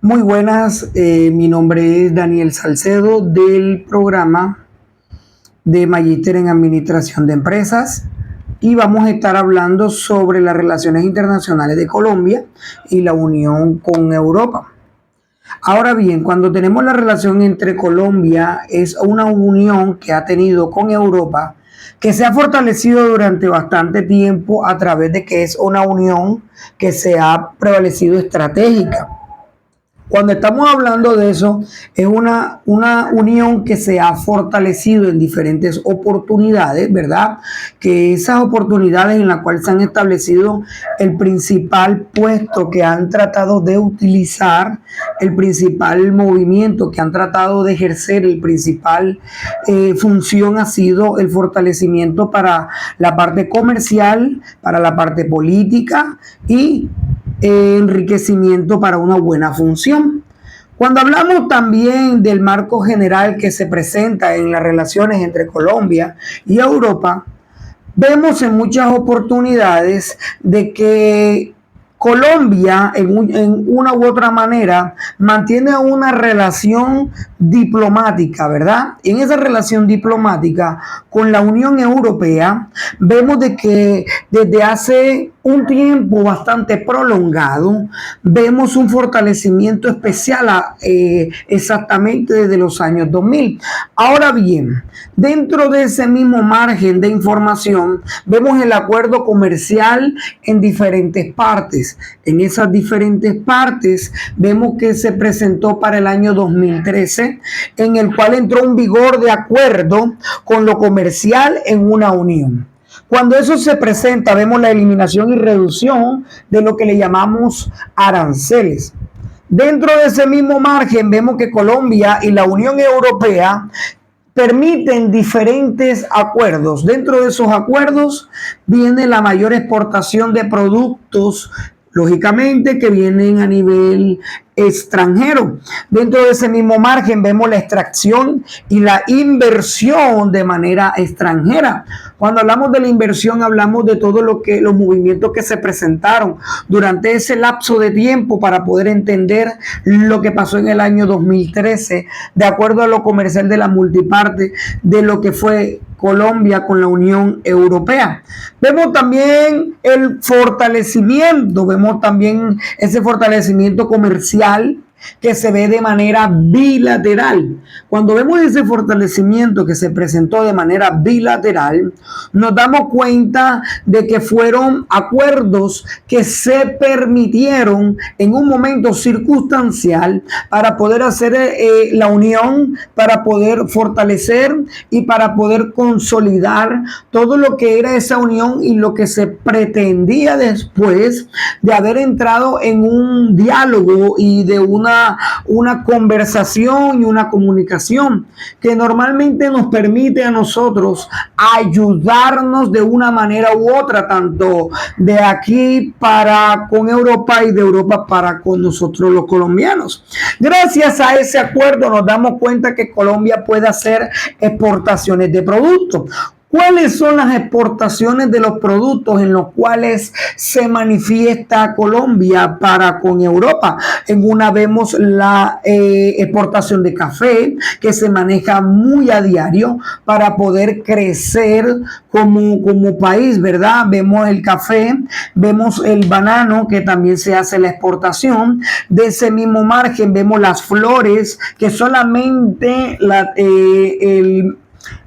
Muy buenas, mi nombre es Daniel Salcedo del programa de Magíster en Administración de Empresas y vamos a estar hablando sobre las relaciones internacionales de Colombia y la unión con Europa. Ahora bien, cuando tenemos la relación entre Colombia, es una unión que ha tenido con Europa, que se ha fortalecido durante bastante tiempo a través de que es una unión que se ha prevalecido estratégica. Cuando estamos hablando de eso, es una unión que se ha fortalecido en diferentes oportunidades, ¿verdad? Que esas oportunidades en las cuales se han establecido el principal puesto que han tratado de utilizar, el principal movimiento que han tratado de ejercer, el principal función ha sido el fortalecimiento para la parte comercial, para la parte política y enriquecimiento para una buena función. Cuando hablamos también del marco general que se presenta en las relaciones entre Colombia y Europa, vemos en muchas oportunidades de que Colombia, en una u otra manera, mantiene una relación diplomática, ¿verdad? Y en esa relación diplomática con la Unión Europea, vemos de que desde hace un tiempo bastante prolongado, vemos un fortalecimiento especial exactamente desde los años 2000. Ahora bien, dentro de ese mismo margen de información, vemos el acuerdo comercial en diferentes partes. En esas diferentes partes vemos que se presentó para el año 2013, en el cual entró en vigor de acuerdo con lo comercial en una unión. Cuando eso se presenta, vemos la eliminación y reducción de lo que le llamamos aranceles. Dentro de ese mismo margen, vemos que Colombia y la Unión Europea permiten diferentes acuerdos. Dentro de esos acuerdos viene la mayor exportación de productos, lógicamente, que vienen a nivel extranjero. Dentro de ese mismo margen vemos la extracción y la inversión de manera extranjera. Cuando hablamos de la inversión, hablamos de todo los movimientos que se presentaron durante ese lapso de tiempo para poder entender lo que pasó en el año 2013, de acuerdo a lo comercial de la multiparte, de lo que fue Colombia con la Unión Europea. Vemos también el fortalecimiento, vemos también ese fortalecimiento comercial que se ve de manera bilateral. Cuando vemos ese fortalecimiento que se presentó de manera bilateral, nos damos cuenta de que fueron acuerdos que se permitieron en un momento circunstancial para poder hacer la unión, para poder fortalecer y para poder consolidar todo lo que era esa unión y lo que se pretendía después de haber entrado en un diálogo y de una conversación y una comunicación que normalmente nos permite a nosotros ayudarnos de una manera u otra, tanto de aquí para con Europa y de Europa para con nosotros los colombianos. Gracias a ese acuerdo nos damos cuenta que Colombia puede hacer exportaciones de productos. ¿Cuáles son las exportaciones de los productos en los cuales se manifiesta Colombia para con Europa? En una vemos la exportación de café, que se maneja muy a diario para poder crecer como país, ¿verdad? Vemos el café, vemos el banano, que también se hace la exportación. De ese mismo margen vemos las flores, que solamente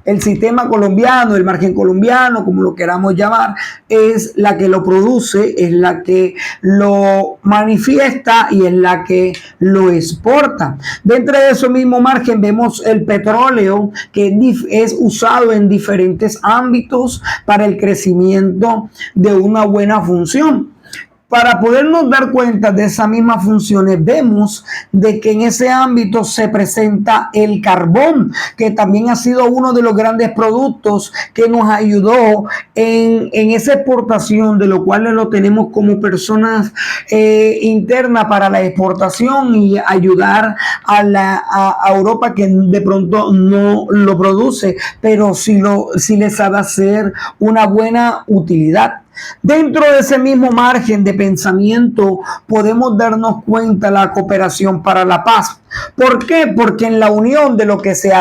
el sistema colombiano, el margen colombiano, como lo queramos llamar, es la que lo produce, es la que lo manifiesta y es la que lo exporta. Dentro de ese mismo margen vemos el petróleo, que es usado en diferentes ámbitos para el crecimiento de una buena función. Para podernos dar cuenta de esas mismas funciones, vemos de que en ese ámbito se presenta el carbón, que también ha sido uno de los grandes productos que nos ayudó en esa exportación, de lo cual lo tenemos como personas internas para la exportación y ayudar a Europa, que de pronto no lo produce, pero sí le sabe hacer una buena utilidad. Dentro de ese mismo margen de pensamiento podemos darnos cuenta de la cooperación para la paz. ¿Por qué? Porque en la unión de lo que se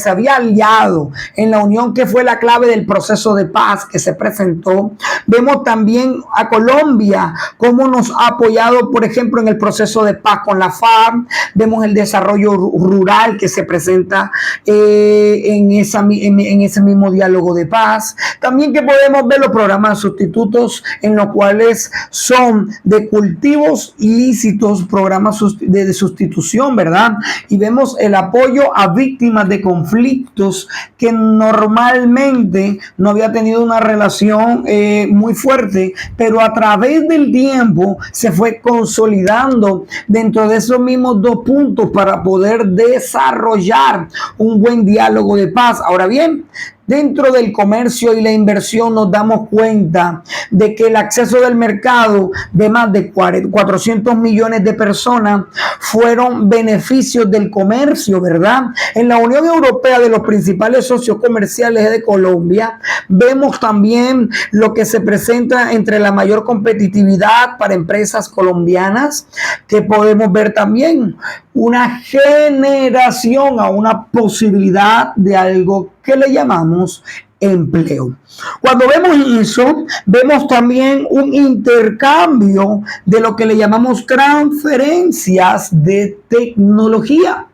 había aliado, en la unión que fue la clave del proceso de paz que se presentó, vemos también a Colombia cómo nos ha apoyado, por ejemplo, en el proceso de paz con la FARC. Vemos el desarrollo rural que se presenta en ese mismo diálogo de paz. También que podemos ver los programas sustitutos en los cuales son de cultivos ilícitos, programas de sustitución, ¿verdad? Y vemos el apoyo a víctimas de conflictos que normalmente no había tenido una relación muy fuerte, pero a través del tiempo se fue consolidando dentro de esos mismos dos puntos para poder desarrollar un buen diálogo de paz. Ahora bien, dentro del comercio y la inversión nos damos cuenta de que el acceso del mercado de más de 400 millones de personas fueron beneficios del comercio, ¿verdad? En la Unión Europea, de los principales socios comerciales de Colombia, vemos también lo que se presenta entre la mayor competitividad para empresas colombianas, que podemos ver también una generación a una posibilidad de algo que le llamamos empleo. Cuando vemos eso, vemos también un intercambio de lo que le llamamos transferencias de tecnología.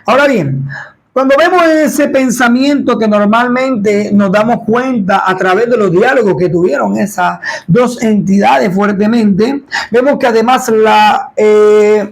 Ahora bien, cuando vemos ese pensamiento que normalmente nos damos cuenta a través de los diálogos que tuvieron esas dos entidades fuertemente, vemos que además la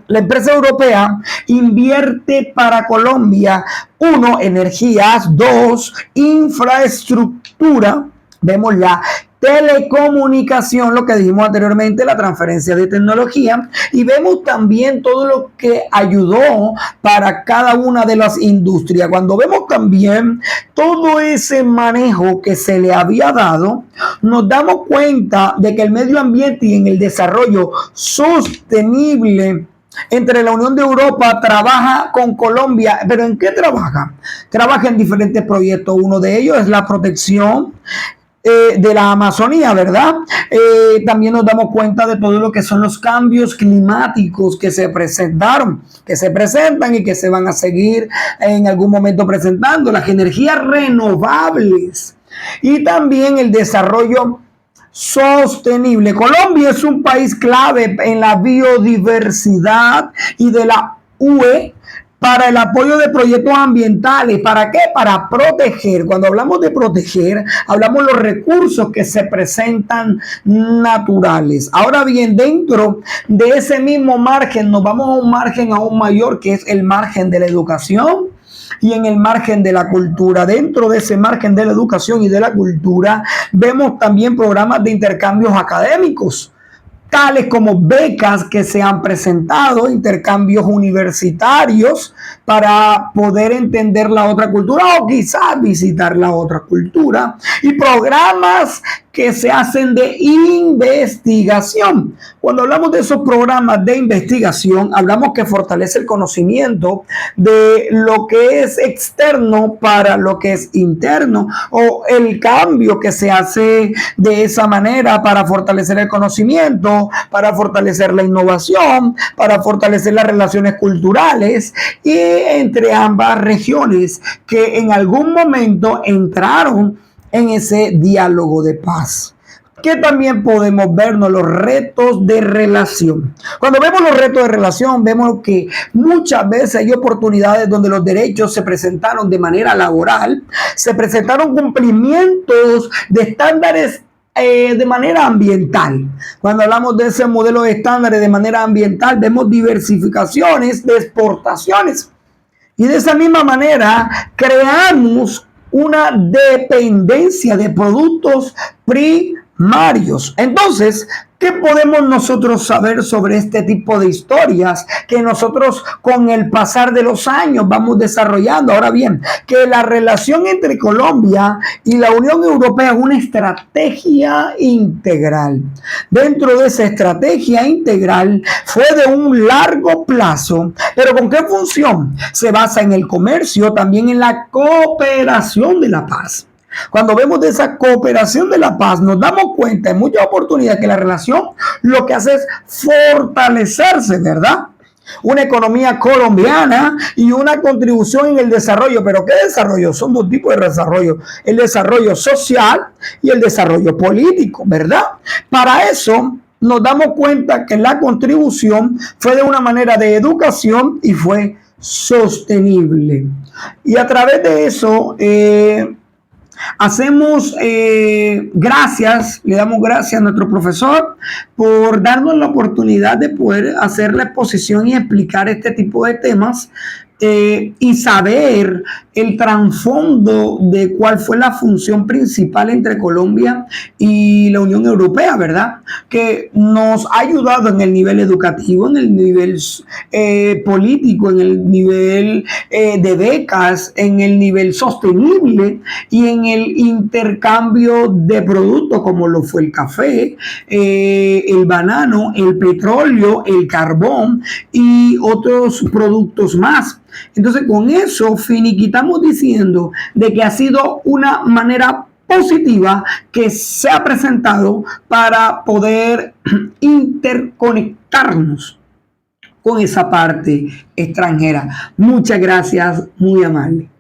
empresa europea invierte para Colombia, 1, energías, 2, infraestructura. Vemos la telecomunicación, lo que dijimos anteriormente, la transferencia de tecnología, y vemos también todo lo que ayudó para cada una de las industrias. Cuando vemos también todo ese manejo que se le había dado, nos damos cuenta de que el medio ambiente y en el desarrollo sostenible entre la Unión de Europa trabaja con Colombia. ¿Pero en qué trabaja? Trabaja en diferentes proyectos. Uno de ellos es la protección de la Amazonía, ¿verdad? También nos damos cuenta de todo lo que son los cambios climáticos que se presentaron, que se presentan y que se van a seguir en algún momento presentando, las energías renovables y también el desarrollo sostenible. Colombia es un país clave en la biodiversidad y de la UE para el apoyo de proyectos ambientales. ¿Para qué? Para proteger. Cuando hablamos de proteger, hablamos de los recursos que se presentan naturales. Ahora bien, dentro de ese mismo margen, nos vamos a un margen aún mayor, que es el margen de la educación y en el margen de la cultura. Dentro de ese margen de la educación y de la cultura, vemos también programas de intercambios académicos, tales como becas que se han presentado, intercambios universitarios para poder entender la otra cultura o quizás visitar la otra cultura, y programas que se hacen de investigación. Cuando hablamos de esos programas de investigación, hablamos que fortalece el conocimiento de lo que es externo para lo que es interno, o el cambio que se hace de esa manera para fortalecer el conocimiento, para fortalecer la innovación, para fortalecer las relaciones culturales y entre ambas regiones que en algún momento entraron en ese diálogo de paz. Que también podemos vernos los retos de relación. Cuando vemos los retos de relación, vemos que muchas veces hay oportunidades donde los derechos se presentaron de manera laboral, se presentaron cumplimientos de estándares de manera ambiental. Cuando hablamos de ese modelo de estándares de manera ambiental, vemos diversificaciones de exportaciones. Y de esa misma manera creamos una dependencia de productos primarios. Entonces, ¿qué podemos nosotros saber sobre este tipo de historias que nosotros con el pasar de los años vamos desarrollando? Ahora bien, que la relación entre Colombia y la Unión Europea es una estrategia integral. Dentro de esa estrategia integral fue de un largo plazo, pero ¿con qué función? Se basa en el comercio, también en la cooperación de la paz. Cuando vemos de esa cooperación de la paz, nos damos cuenta en muchas oportunidades que la relación lo que hace es fortalecerse, ¿verdad? Una economía colombiana y una contribución en el desarrollo. ¿Pero qué desarrollo? Son dos tipos de desarrollo: el desarrollo social y el desarrollo político, ¿verdad? Para eso nos damos cuenta que la contribución fue de una manera de educación y fue sostenible. Y a través de eso hacemos gracias, le damos gracias a nuestro profesor por darnos la oportunidad de poder hacer la exposición y explicar este tipo de temas y saber el trasfondo de cuál fue la función principal entre Colombia y la Unión Europea, ¿verdad? Que nos ha ayudado en el nivel educativo, en el nivel político, en el nivel de becas, en el nivel sostenible y en el intercambio de productos como lo fue el café, el banano, el petróleo, el carbón y otros productos más. Entonces, con eso finiquitamos diciendo de que ha sido una manera positiva que se ha presentado para poder interconectarnos con esa parte extranjera. Muchas gracias, muy amable.